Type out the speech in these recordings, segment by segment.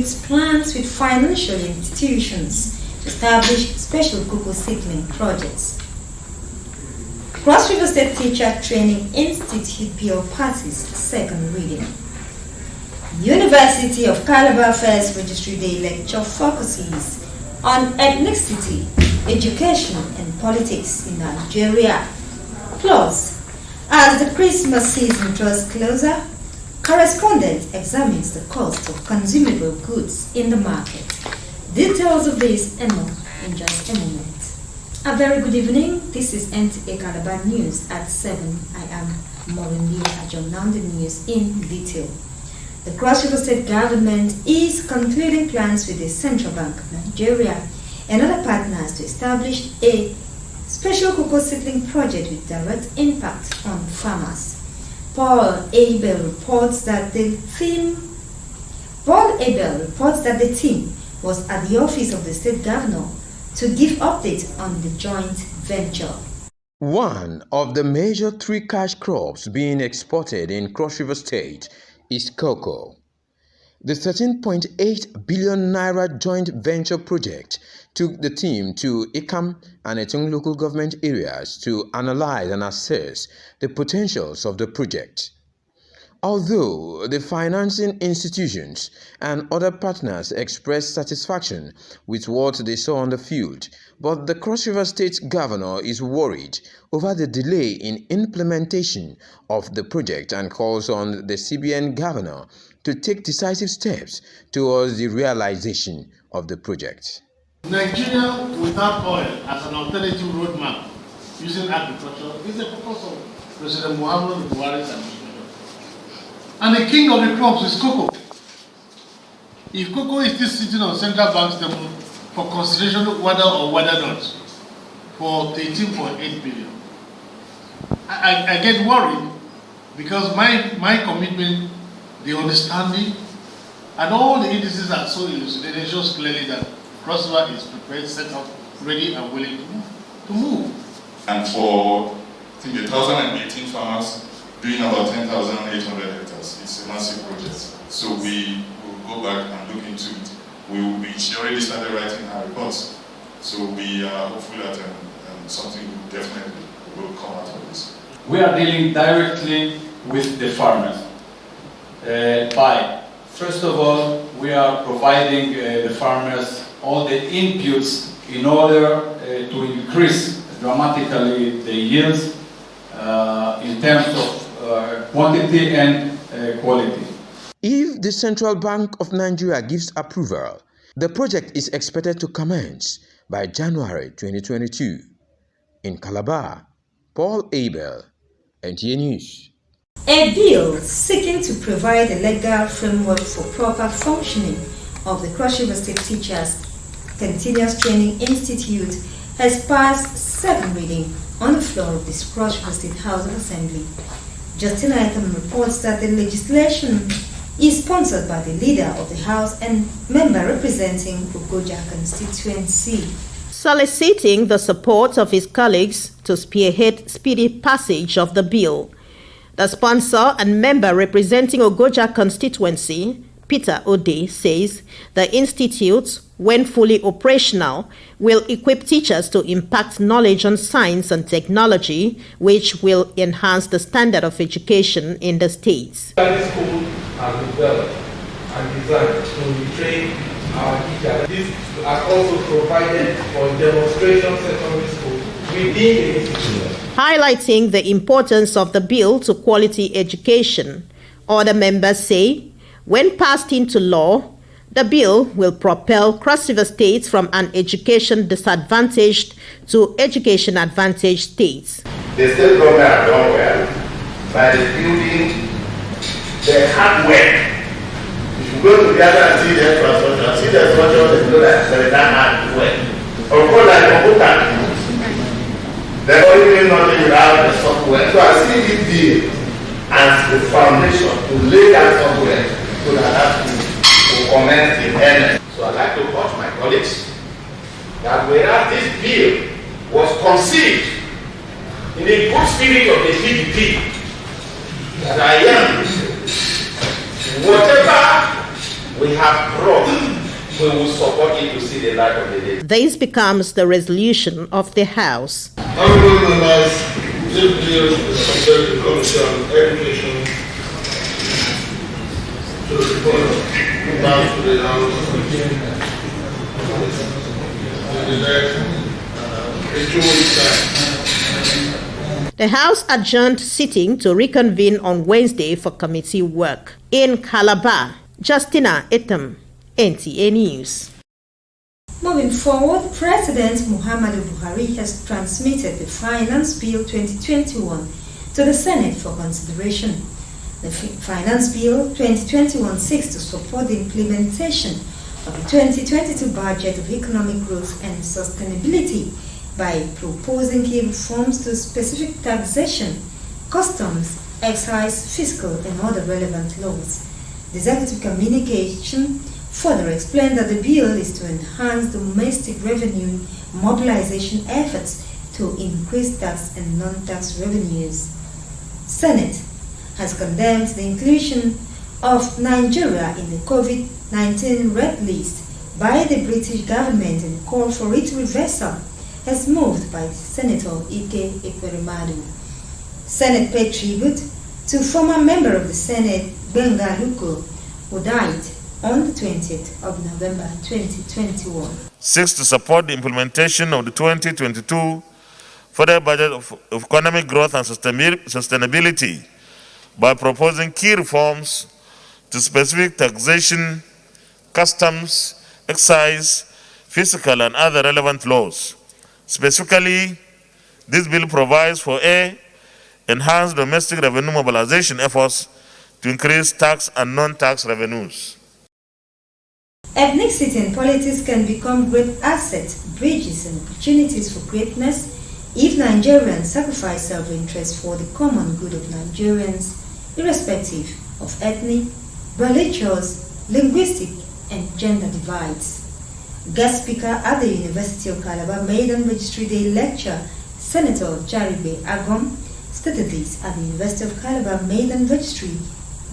institutes plans with financial institutions to establish special cocoa seedling projects. Cross River State Teacher Training Institute bill passes second reading. University of Calabar First Registry Day lecture focuses on ethnicity, education and politics in Nigeria. Plus, as the Christmas season draws closer, correspondent examines the cost of consumable goods in the market. Details of this and more in just a moment. A very good evening. This is Nta Calabar News at 7. I am Maureen Lee Ajong. Now the news in detail. The Cross River State government is concluding plans with the Central Bank of Nigeria and other partners to establish a special cocoa seedling project with direct impact on farmers. Paul Abel reports that the team was at the office of the state governor to give updates on the joint venture. One of the major three cash crops being exported in Cross River State is cocoa. The 13.8 billion naira joint venture project took the team to Ikam and Etong local government areas to analyze and assess the potentials of the project. Although the financing institutions and other partners expressed satisfaction with what they saw on the field, but the Cross River State governor is worried over the delay in implementation of the project and calls on the CBN governor to take decisive steps towards the realization of the project. Nigeria without oil as an alternative roadmap using agriculture is the purpose of President Muhammad Buhari's administration. And the king of the crops is cocoa. If cocoa is still sitting on central bank's table for consideration whether or whether not, for 18.8 billion, I get worried because my commitment, the understanding, and all the indices are so elucidated. It shows clearly that Cross River is prepared, set up, ready, and willing to move. And for I think the 2018 farmers doing about 10,800 hectares, it's a massive project. So we will go back and look into it. She already started writing her reports. So we are hopeful that something definitely will come out of this. We are dealing directly with the farmers. First of all, we are providing the farmers all the inputs in order to increase dramatically the yields in terms of quantity and quality. If the Central Bank of Nigeria gives approval, the project is expected to commence by January 2022. In Calabar, Paul Abel, Nta News. A bill seeking to provide a legal framework for proper functioning of the Cross River State Teachers Continuous Training Institute has passed second reading on the floor of this Cross River State House of Assembly. Justina Item reports that the legislation is sponsored by the leader of the House and member representing Ugoja constituency. Soliciting the support of his colleagues to spearhead speedy passage of the bill, the sponsor and member representing Ugoja constituency, Peter Ode, says the institute, when fully operational, will equip teachers to impact knowledge on science and technology, which will enhance the standard of education in the states. The school has developed and designed to retrain our teachers. This has also provided for demonstration secondary school within the institute. Highlighting the importance of the bill to quality education, other members say, when passed into law, the bill will propel Cross River states from an education disadvantaged to education advantaged states. The state government have done well by building the hardware. If you go to the other and see the infrastructure, they know that there is that hardware. Of course, like computer tools, they don't even know they have the software. So I see this deal as the foundation to lay that software so that will commence in earnest. So I'd like to urge my colleagues that whereas this bill was conceived in the good spirit of the PDP, that I am, whatever we have brought, we will support it to see the light of the day. This becomes the resolution of the House. Honorable members, this bill is subject to Committee on Education to report back to the House in the next 2 weeks' time. The House adjourned sitting to reconvene on Wednesday for committee work. In Calabar, Justina Etam, NTA News. Moving forward, President Muhammadu Buhari has transmitted the Finance Bill 2021 to the Senate for consideration. The Finance Bill 2021 seeks to support the implementation of the 2022 budget of economic growth and sustainability by proposing key reforms to specific taxation, customs, excise, fiscal, and other relevant laws. The executive communication further explained that the bill is to enhance domestic revenue mobilization efforts to increase tax and non-tax revenues. Senate has condemned the inclusion of Nigeria in the COVID-19 red list by the British government and called for its reversal, as moved by Senator Ike Ekweremadu. Senate paid tribute to former member of the Senate, Benga Luko, who died on the 20th of November 2021. Seeks to support the implementation of the 2022 Federal Budget of Economic Growth and Sustainability by proposing key reforms to specific taxation, customs, excise, fiscal, and other relevant laws. Specifically, this bill provides for a enhanced domestic revenue mobilization efforts to increase tax and non-tax revenues. Ethnicity and politics can become great assets, bridges, and opportunities for greatness if Nigerians sacrifice self-interest for the common good of Nigerians, irrespective of ethnic, religious, linguistic, and gender divides. Guest speaker at the University of Calabar Maiden Registry Day lecture, Senator Jaribe Agom, stated this at the University of Calabar Maiden Registry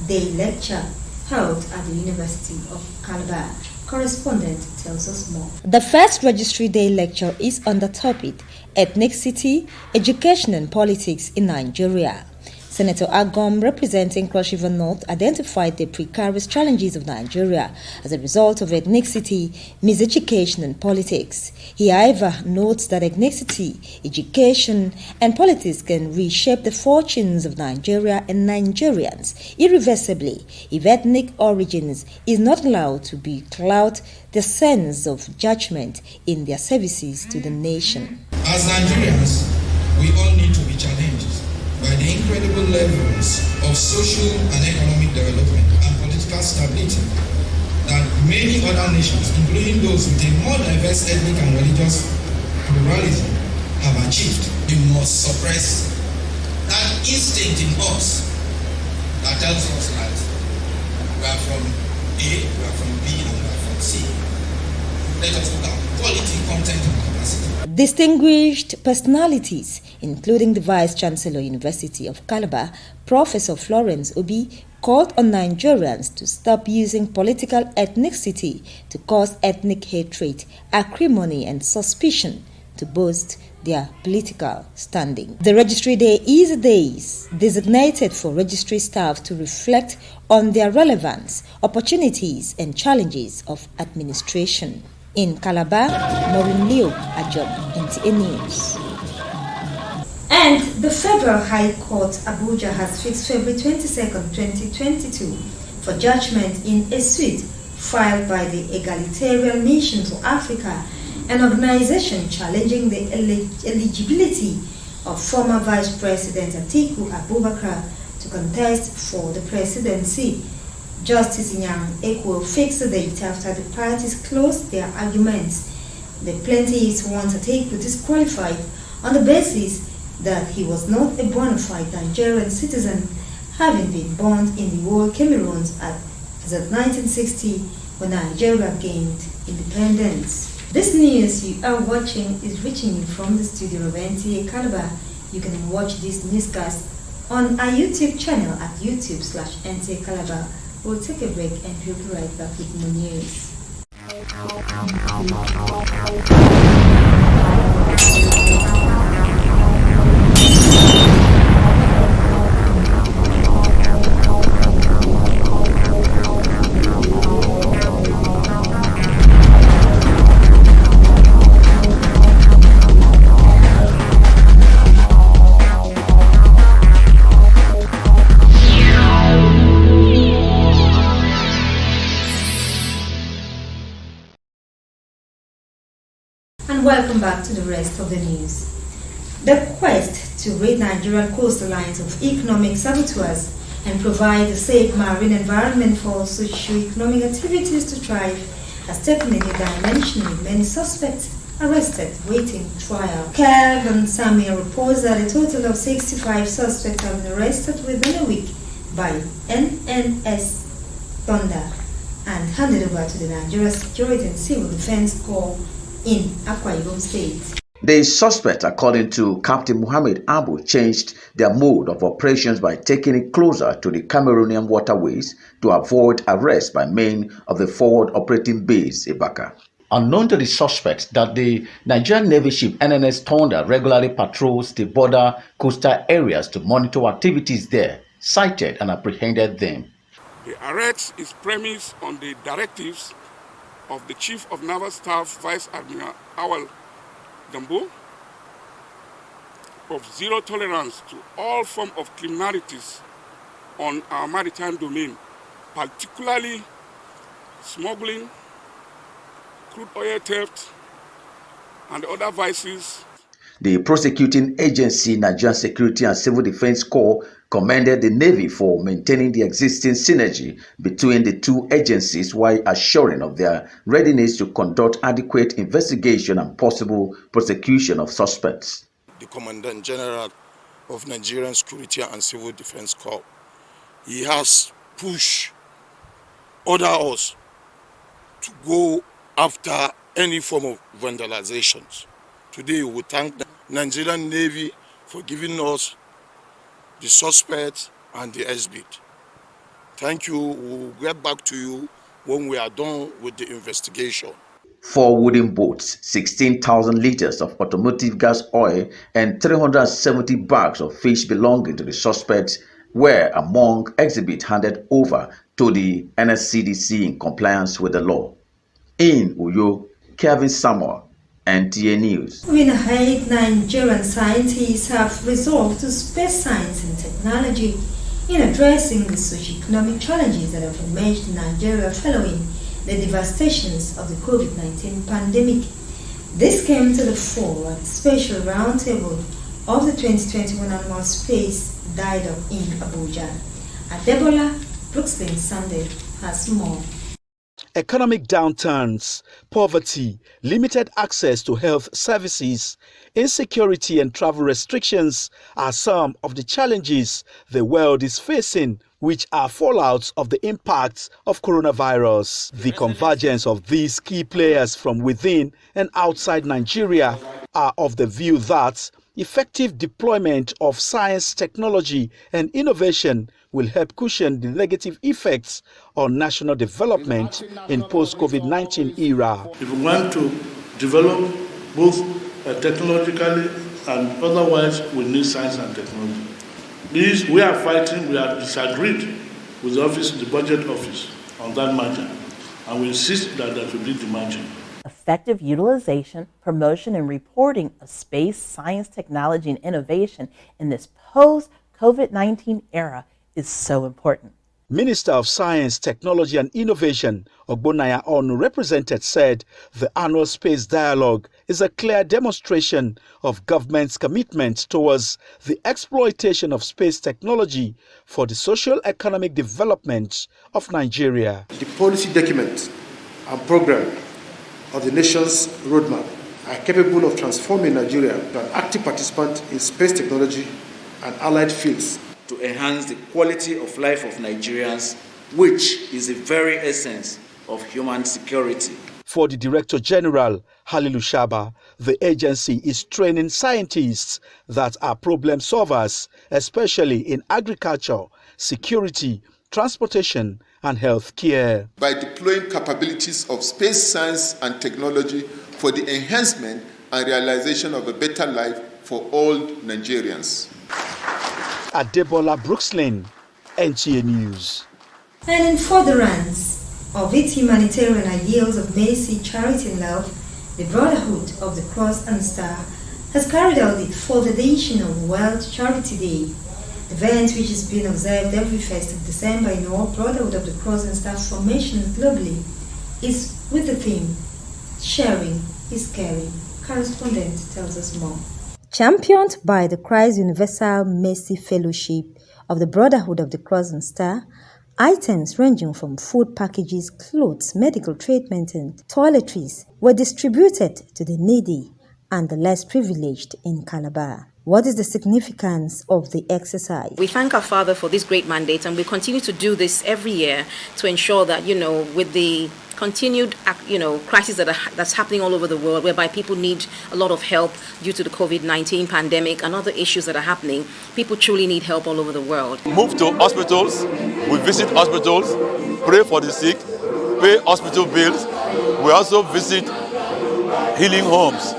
Day lecture held at the University of Calabar. Correspondent tells us more. The first Registry Day lecture is on the topic Ethnicity, Education and Politics in Nigeria. Senator Agom, representing Cross River North, identified the precarious challenges of Nigeria as a result of ethnicity, miseducation, and politics. He, however, notes that ethnicity, education, and politics can reshape the fortunes of Nigeria and Nigerians irreversibly if ethnic origins is not allowed to cloud the sense of judgment in their services to the nation. As Nigerians, we all need to be challenged by the incredible levels of social and economic development and political stability that many other nations, including those with a more diverse ethnic and religious pluralism, have achieved. We must suppress that instinct in us that tells us that we are from A, we are from B, and we are from C. Let us look at quality, content, and capacity. Distinguished personalities, including the Vice-Chancellor University of Calabar, Professor Florence Obi, called on Nigerians to stop using political ethnicity to cause ethnic hatred, acrimony, and suspicion to boost their political standing. The Registry Day is a day designated for registry staff to reflect on their relevance, opportunities, and challenges of administration. In Calabar, Maureen Leo, Ajob, NTA News. And the Federal High Court, Abuja, has fixed February 22nd, 2022 for judgment in a suit filed by the Egalitarian Mission to Africa, an organization challenging the eligibility of former Vice President Atiku Abubakar to contest for the presidency. Justice Nyang Ekwo fixed the date after the parties closed their arguments. The plaintiffs want Atiku disqualified on the basis that he was not a bona fide Nigerian citizen, having been born in the old Cameroon as of 1960 when Nigeria gained independence. This news you are watching is reaching you from the studio of Nta Calabar. You can watch this newscast on our YouTube channel at youtube.com/Nta Calabar. We'll take a break and we'll be right back with more news. And welcome back to the rest of the news. The quest to rid Nigerian coastlines of economic saboteurs and provide a safe marine environment for socio-economic activities to thrive has taken a new dimension with many suspects arrested waiting trial. Kelvin Samuel reports that a total of 65 suspects have been arrested within a week by NNS Thunder and handed over to the Nigeria Security and Civil Defense Corps in Akwa Ibom State. The suspect, according to Captain Muhammad Abu, changed their mode of operations by taking it closer to the Cameroonian waterways to avoid arrest by men of the forward operating base, Ibaka. Unknown to the suspects that the Nigerian Navy ship NNS Thunder regularly patrols the border coastal areas to monitor activities there, cited and apprehended them. The arrest is premised on the directives of the Chief of Naval Staff, Vice Admiral Awal Gambo, of zero tolerance to all forms of criminalities on our maritime domain, particularly smuggling, crude oil theft, and other vices. The prosecuting agency, Nigerian Security and Civil Defense Corps, commended the Navy for maintaining the existing synergy between the two agencies while assuring of their readiness to conduct adequate investigation and possible prosecution of suspects. The Commandant General of Nigerian Security and Civil Defense Corps, he has pushed us to go after any form of vandalizations. Today we thank the Nigerian Navy for giving us the suspects and the exhibit. Thank you. We'll get back to you when we are done with the investigation. 4 wooden boats, 16,000 liters of automotive gas oil, and 370 bags of fish belonging to the suspects were among exhibits handed over to the NSCDC in compliance with the law. In Uyo, Kevin Samuel, Nta News. In Hague, Nigerian scientists have resolved to space science and technology in addressing the socio-economic challenges that have emerged in Nigeria following the devastations of the COVID-19 pandemic. This came to the fore at the special roundtable of the 2021 annual Space Dialogue in Abuja. Adebola Brooklyn Sunday has more. Economic downturns, poverty, limited access to health services, insecurity and travel restrictions are some of the challenges the world is facing, which are fallouts of the impacts of coronavirus. The convergence of these key players from within and outside Nigeria are of the view that effective deployment of science, technology and innovation will help cushion the negative effects on national development in post-COVID-19 era. If we want to develop both technologically and otherwise, we need science and technology. These we are fighting, we have disagreed with the budget office on that matter, and we insist that that will be the margin. Effective utilization, promotion, and reporting of space, science, technology, and innovation in this post-COVID-19 era is so important. Minister of Science, Technology and Innovation, Ogbonnaya Onu, represented, said the annual Space Dialogue is a clear demonstration of government's commitment towards the exploitation of space technology for the socio-economic development of Nigeria. The policy document and program of the nation's roadmap are capable of transforming Nigeria to an active participant in space technology and allied fields, to enhance the quality of life of Nigerians, which is the very essence of human security. For the Director General, Halilu Shaba, the agency is training scientists that are problem solvers, especially in agriculture, security, transportation, and health care. By deploying capabilities of space science and technology for the enhancement and realization of a better life for all Nigerians. Adebola Brookslyn, NTA News. And in furtherance of its humanitarian ideals of mercy, charity and love, the Brotherhood of the Cross and Star has carried out the 4th edition of World Charity Day, event which is being observed every 1st of December in all Brotherhood of the Cross and Star formations globally, is with the theme, Sharing is Caring. Correspondent tells us more. Championed by the Christ Universal Mercy Fellowship of the Brotherhood of the Cross and Star, items ranging from food packages, clothes, medical treatment, and toiletries were distributed to the needy and the less privileged in Calabar. What is the significance of the exercise? We thank our Father for this great mandate, and we continue to do this every year to ensure that, with the continued, crisis that's happening all over the world, whereby people need a lot of help due to the COVID-19 pandemic and other issues that are happening, people truly need help all over the world. Move to hospitals, we visit hospitals, pray for the sick, pay hospital bills. We also visit healing homes,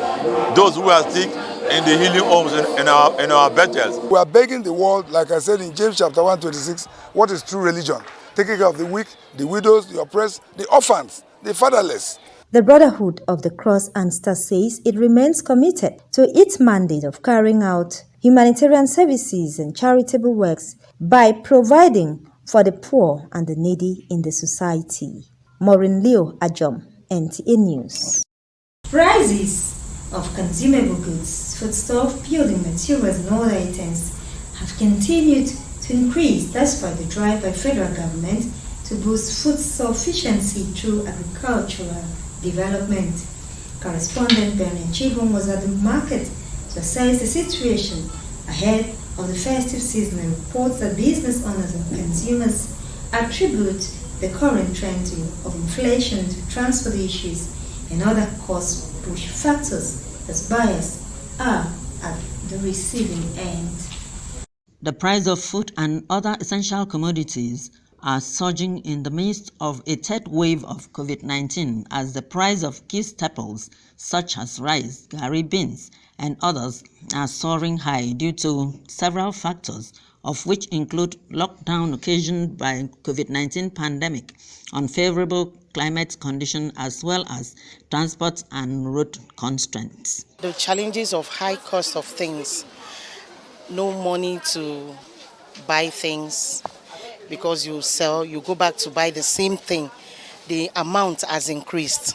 those who are sick in the healing homes in our betters. We are begging the world, like I said in James chapter 1:26, what is true religion? Taking care of the weak, the widows, the oppressed, the orphans, the fatherless. The Brotherhood of the Cross and Star says it remains committed to its mandate of carrying out humanitarian services and charitable works by providing for the poor and the needy in the society. Maureen Leo Ajom, NTA News. Prices of consumable goods, foodstuff, building materials and other items have continued to increase despite the drive by federal government to boost food sufficiency through agricultural development. Correspondent Bernard Chibon was at the market to assess the situation ahead of the festive season and reports that business owners and consumers attribute the current trend of inflation to transport issues and other cost-push factors as buyers are at the receiving end. The price of food and other essential commodities are surging in the midst of a third wave of COVID-19 as the price of key staples such as rice, garri beans, and others are soaring high due to several factors, of which include lockdown occasioned by COVID-19 pandemic, unfavorable climate conditions, as well as transport and road constraints. The challenges of high cost of things, no money to buy things because you go back to buy the same thing, the amount has increased.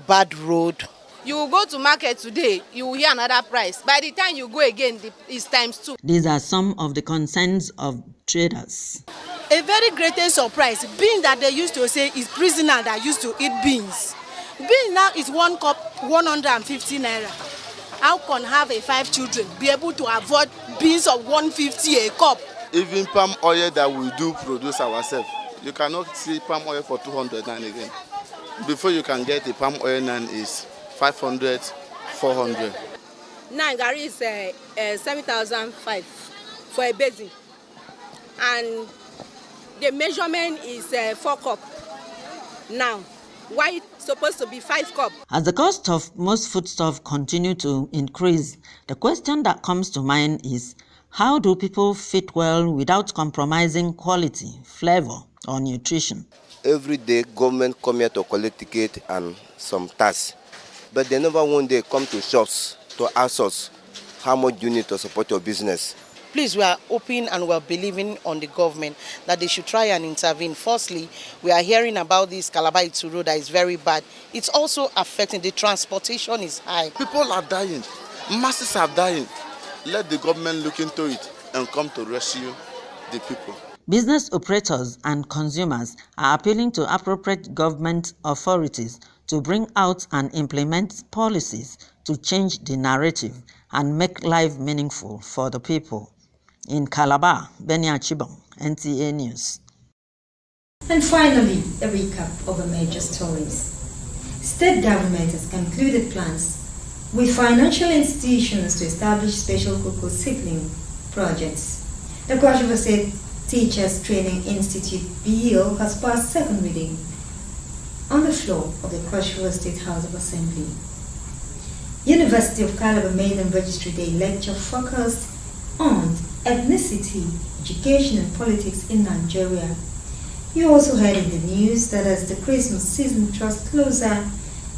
Bad road. You will go to market today, you will hear another price. By the time you go again, it's times 2. These are some of the concerns of traders. A very great surprise, being that they used to say is prisoner that used to eat beans. Beans now is 1 cup 150 naira. How can have 5 children be able to afford beans of 150 a cup? Even palm oil that we do produce ourselves, you cannot see palm oil for 200 naira again. Before you can get a palm oil naan is 500, 400. Now garri is 7,500 for a basin, and the measurement is 4 cup. Now, why it's supposed to be 5 cup? As the cost of most foodstuff continue to increase, the question that comes to mind is, how do people fit well without compromising quality, flavor, or nutrition? Every day, government come here to collect ticket and some tax, but they never one day come to shops to ask us how much you need to support your business. Please, we are open and we are believing on the government that they should try and intervene. Firstly, we are hearing about this Calabar to road that is very bad. It's also affecting the transportation is high. People are dying. Masses are dying. Let the government look into it and come to rescue the people. Business operators and consumers are appealing to appropriate government authorities to bring out and implement policies to change the narrative and make life meaningful for the people. In Calabar, Benia Chibong, NTA News. And finally, a recap of the major stories. State government has concluded plans with financial institutions to establish special cocoa seedling projects. The Cross River State Teachers Training Institute bill has passed second reading on the floor of the Cross River State House of Assembly. University of Calabar Maiden Registry Day lecture focused on ethnicity, education and politics in Nigeria. You also heard in the news that as the Christmas season draws closer,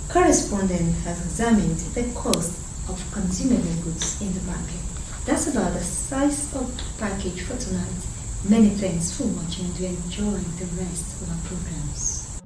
correspondent has examined the cost of consumable goods in the market. That's about the size of the package for tonight. Many thanks for watching and to enjoy the rest of our programs.